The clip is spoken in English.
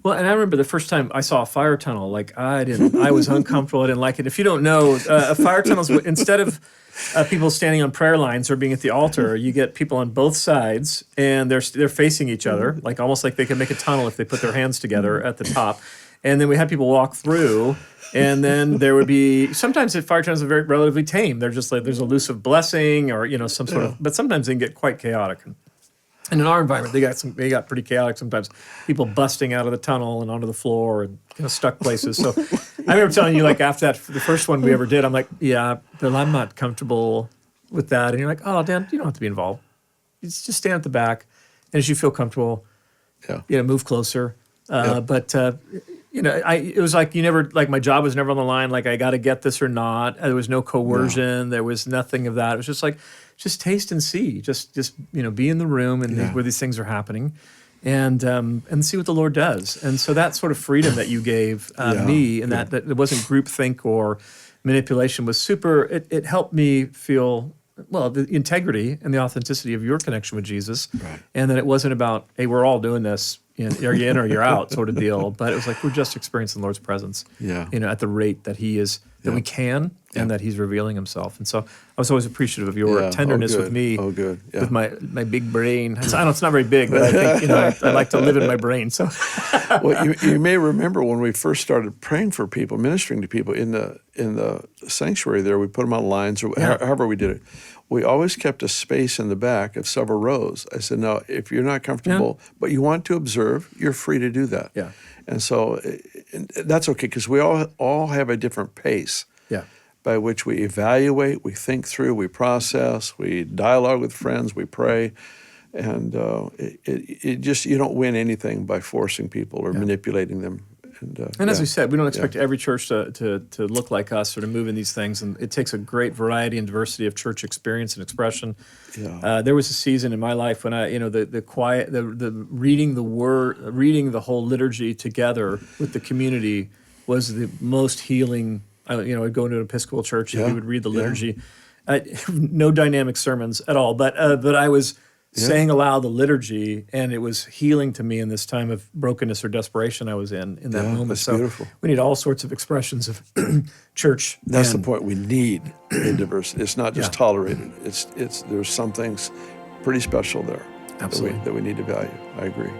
Well, and I remember the first time I saw a fire tunnel, like I was uncomfortable. I didn't like it. If you don't know, a fire tunnel is instead of people standing on prayer lines or being at the altar, you get people on both sides, and they're facing each other, like almost like they can make a tunnel if they put their hands together at the top. And then we had people walk through, and then there would be sometimes the fire tunnels are very relatively tame. They're just like there's a elusive blessing or some sort of, but sometimes they can get quite chaotic. And in our environment, they got pretty chaotic sometimes. People busting out of the tunnel and onto the floor and stuck places. So I remember telling you, like after that, the first one we ever did, I'm like, yeah, Bill, I'm not comfortable with that. And you're like, oh, Dan, you don't have to be involved. You just stand at the back, and as you feel comfortable, move closer. But it was like you never, like my job was never on the line. Like I got to get this or not. There was no coercion. No. There was nothing of that. It was just like, just taste and see. Just be in the room and where these things are happening, and see what the Lord does. And so that sort of freedom that you gave me, and that it wasn't groupthink or manipulation, was super. It helped me feel the integrity and the authenticity of your connection with Jesus, right. And that it wasn't about, hey, we're all doing this. Are you in or you're out sort of deal. But it was like we're just experiencing the Lord's presence, at the rate that He is, that we can, and that He's revealing Himself. And so I was always appreciative of your tenderness with me, with my big brain. I know it's not very big, but I think, I like to live in my brain. So, well, you may remember when we first started praying for people, ministering to people in the sanctuary there, we put them on lines or however we did it. We always kept a space in the back of several rows. I said, no, if you're not comfortable, but you want to observe, you're free to do that. Yeah. And so that's okay, because we all have a different pace by which we evaluate, we think through, we process, we dialogue with friends, we pray. And it just, you don't win anything by forcing people or manipulating them. And as we said, we don't expect every church to look like us or to move in these things. And it takes a great variety and diversity of church experience and expression. Yeah. There was a season in my life when the reading the word, reading the whole liturgy together with the community was the most healing. I'd go into an Episcopal church and we would read the liturgy. No dynamic sermons at all, but I was saying aloud the liturgy, and it was healing to me in this time of brokenness or desperation I was in that moment. That's so beautiful. We need all sorts of expressions of church. That's the point. We need a diversity. It's not just tolerated. It's there's some things pretty special there. Absolutely. that we need to value. I agree.